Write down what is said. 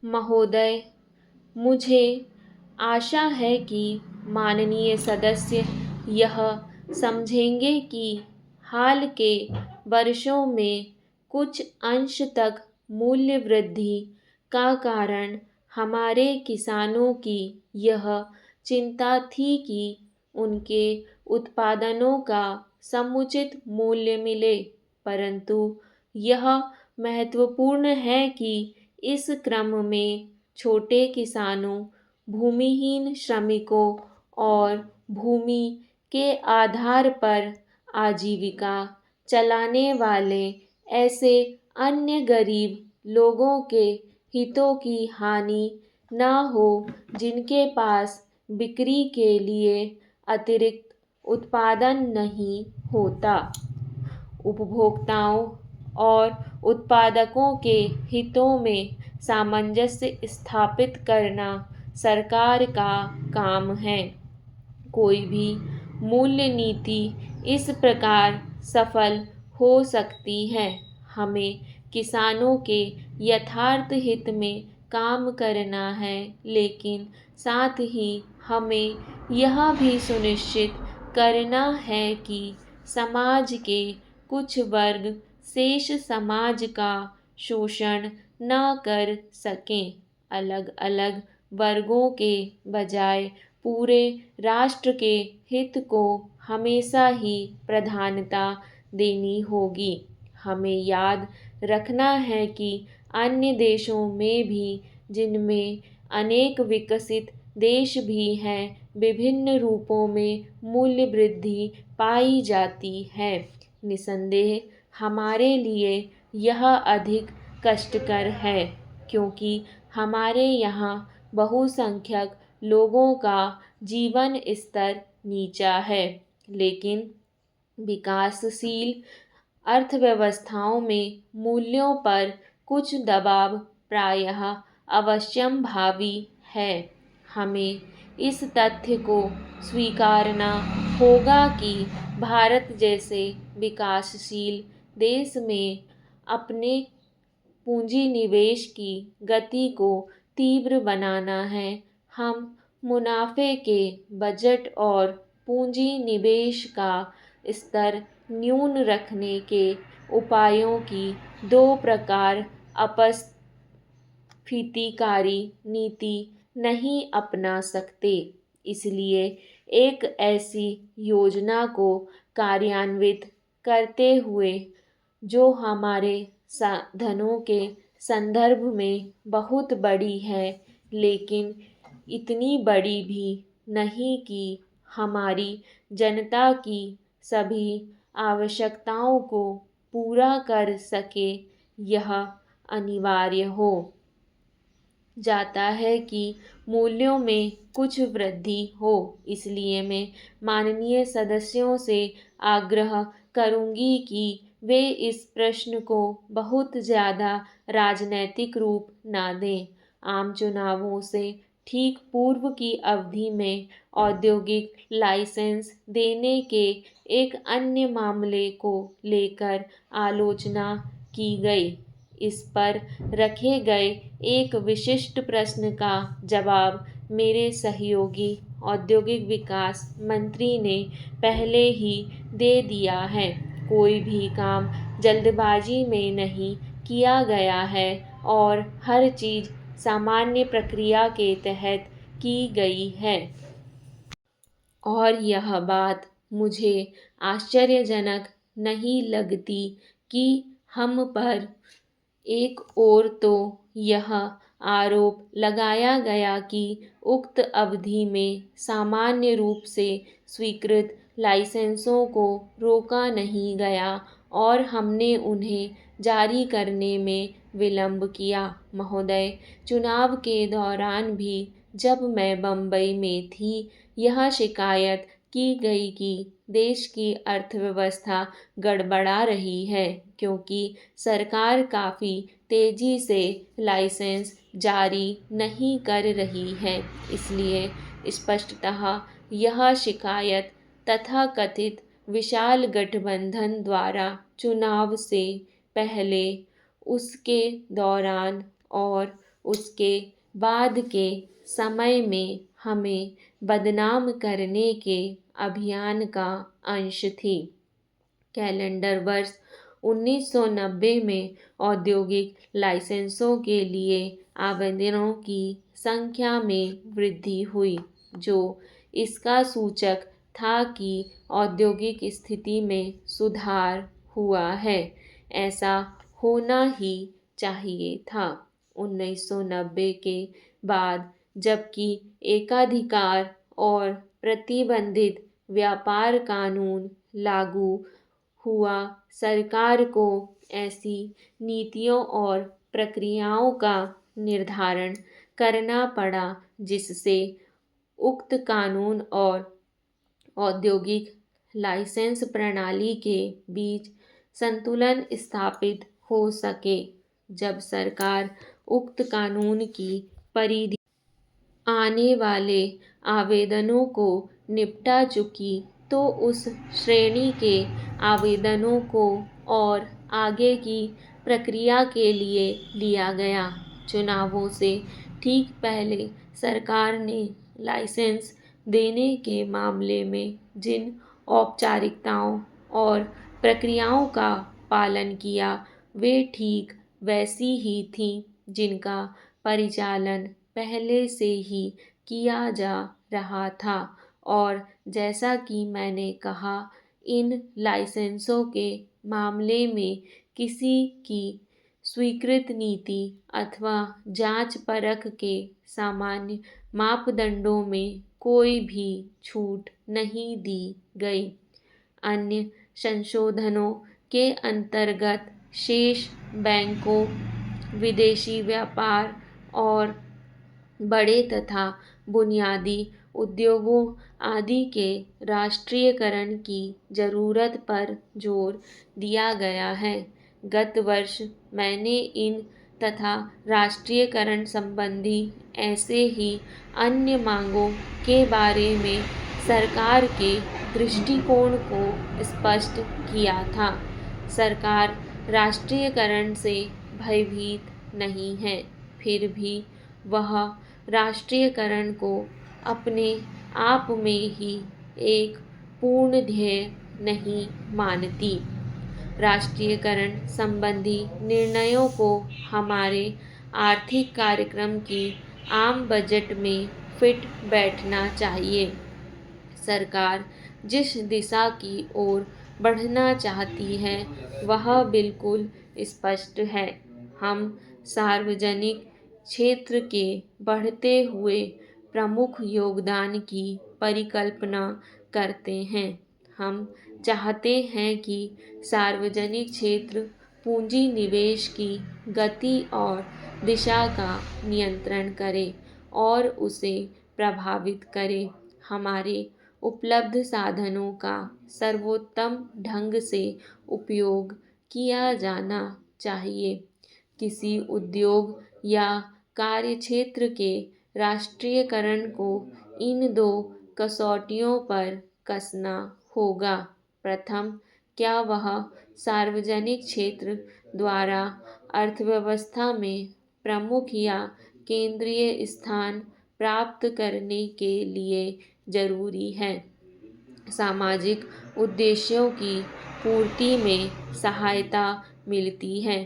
महोदय, मुझे आशा है कि माननीय सदस्य यह समझेंगे कि हाल के वर्षों में कुछ अंश तक मूल्य वृद्धि का कारण हमारे किसानों की यह चिंता थी कि उनके उत्पादनों का समुचित मूल्य मिले, परंतु यह महत्वपूर्ण है कि इस क्रम में छोटे किसानों, भूमिहीन श्रमिकों और भूमि के आधार पर आजीविका चलाने वाले ऐसे अन्य गरीब लोगों के हितों की हानि न हो जिनके पास बिक्री के लिए अतिरिक्त उत्पादन नहीं होता। उपभोक्ताओं और उत्पादकों के हितों में सामंजस्य स्थापित करना सरकार का काम है। कोई भी मूल्य नीति इस प्रकार सफल हो सकती है। हमें किसानों के यथार्थ हित में काम करना है, लेकिन साथ ही हमें यह भी सुनिश्चित करना है कि समाज के कुछ वर्ग शेष समाज का शोषण न कर सकें। अलग अलग वर्गों के बजाय पूरे राष्ट्र के हित को हमेशा ही प्रधानता देनी होगी। हमें याद रखना है कि अन्य देशों में भी, जिनमें अनेक विकसित देश भी हैं, विभिन्न रूपों में मूल्य वृद्धि पाई जाती है। निसंदेह हमारे लिए यह अधिक कष्टकर है, क्योंकि हमारे यहाँ बहुसंख्यक लोगों का जीवन स्तर नीचा है, लेकिन विकासशील अर्थव्यवस्थाओं में मूल्यों पर कुछ दबाव प्रायः अवश्यंभावी है। हमें इस तथ्य को स्वीकारना होगा कि भारत जैसे विकासशील देश में अपने पूंजी निवेश की गति को तीव्र बनाना है। हम मुनाफे के बजट और पूंजी निवेश का स्तर न्यून रखने के उपायों की दो प्रकार अपस्फीतिकारी नीति नहीं अपना सकते। इसलिए एक ऐसी योजना को कार्यान्वित करते हुए जो हमारे साधनों के संदर्भ में बहुत बड़ी है, लेकिन इतनी बड़ी भी नहीं कि हमारी जनता की सभी आवश्यकताओं को पूरा कर सके, यह अनिवार्य हो जाता है कि मूल्यों में कुछ वृद्धि हो। इसलिए मैं माननीय सदस्यों से आग्रह करूंगी कि वे इस प्रश्न को बहुत ज़्यादा राजनैतिक रूप ना दें। आम चुनावों से ठीक पूर्व की अवधि में औद्योगिक लाइसेंस देने के एक अन्य मामले को लेकर आलोचना की गई। इस पर रखे गए एक विशिष्ट प्रश्न का जवाब मेरे सहयोगी औद्योगिक विकास मंत्री ने पहले ही दे दिया है। कोई भी काम जल्दबाजी में नहीं किया गया है और हर चीज़ सामान्य प्रक्रिया के तहत की गई है। और यह बात मुझे आश्चर्यजनक नहीं लगती कि हम पर एक ओर तो यह आरोप लगाया गया कि उक्त अवधि में सामान्य रूप से स्वीकृत लाइसेंसों को रोका नहीं गया और हमने उन्हें जारी करने में विलंब किया। महोदय, चुनाव के दौरान भी जब मैं बम्बई में थी, यह शिकायत की गई कि देश की अर्थव्यवस्था गड़बड़ा रही है, क्योंकि सरकार काफ़ी तेज़ी से लाइसेंस जारी नहीं कर रही है। इसलिए स्पष्टतः यह शिकायत तथाकथित विशाल गठबंधन द्वारा चुनाव से पहले, उसके दौरान और उसके बाद के समय में हमें बदनाम करने के अभियान का अंश थी। कैलेंडर वर्ष 1990 में औद्योगिक लाइसेंसों के लिए आवेदनों की संख्या में वृद्धि हुई, जो इसका सूचक था कि औद्योगिक स्थिति में सुधार हुआ है। ऐसा होना ही चाहिए था। 1990 के बाद जबकि एकाधिकार और प्रतिबंधित व्यापार कानून लागू हुआ, सरकार को ऐसी नीतियों और प्रक्रियाओं का निर्धारण करना पड़ा जिससे उक्त कानून और औद्योगिक लाइसेंस प्रणाली के बीच संतुलन स्थापित हो सके। जब सरकार उक्त कानून की परिधि आने वाले आवेदनों को निपटा चुकी, तो उस श्रेणी के आवेदनों को और आगे की प्रक्रिया के लिए लिया गया। चुनावों से ठीक पहले सरकार ने लाइसेंस देने के मामले में जिन औपचारिकताओं और प्रक्रियाओं का पालन किया, वे ठीक वैसी ही थीं जिनका परिचालन पहले से ही किया जा रहा था। और जैसा कि मैंने कहा, इन लाइसेंसों के मामले में किसी की स्वीकृत नीति अथवा जांच परख के सामान्य मापदंडों में कोई भी छूट नहीं दी गई। अन्य संशोधनों के अंतर्गत शेष बैंकों, विदेशी व्यापार और बड़े तथा बुनियादी उद्योगों आदि के राष्ट्रीयकरण की जरूरत पर जोर दिया गया है। गत वर्ष मैंने इन तथा राष्ट्रीयकरण संबंधी ऐसे ही अन्य मांगों के बारे में सरकार के दृष्टिकोण को स्पष्ट किया था। सरकार राष्ट्रीयकरण से भयभीत नहीं है, फिर भी वह राष्ट्रीयकरण को अपने आप में ही एक पूर्ण ध्येय नहीं मानती। राष्ट्रीयकरण संबंधी निर्णयों को हमारे आर्थिक कार्यक्रम की आम बजट में फिट बैठना चाहिए। सरकार जिस दिशा की ओर बढ़ना चाहती है, वह बिल्कुल स्पष्ट है। हम सार्वजनिक क्षेत्र के बढ़ते हुए प्रमुख योगदान की परिकल्पना करते हैं। हम चाहते हैं कि सार्वजनिक क्षेत्र पूंजी निवेश की गति और दिशा का नियंत्रण करे और उसे प्रभावित करे। हमारे उपलब्ध साधनों का सर्वोत्तम ढंग से उपयोग किया जाना चाहिए। किसी उद्योग या कार्यक्षेत्र के राष्ट्रीयकरण को इन दो कसौटियों पर कसना होगा। प्रथम, क्या वह सार्वजनिक क्षेत्र द्वारा अर्थव्यवस्था में प्रमुख या केंद्रीय स्थान प्राप्त करने के लिए जरूरी है, सामाजिक उद्देश्यों की पूर्ति में सहायता मिलती है।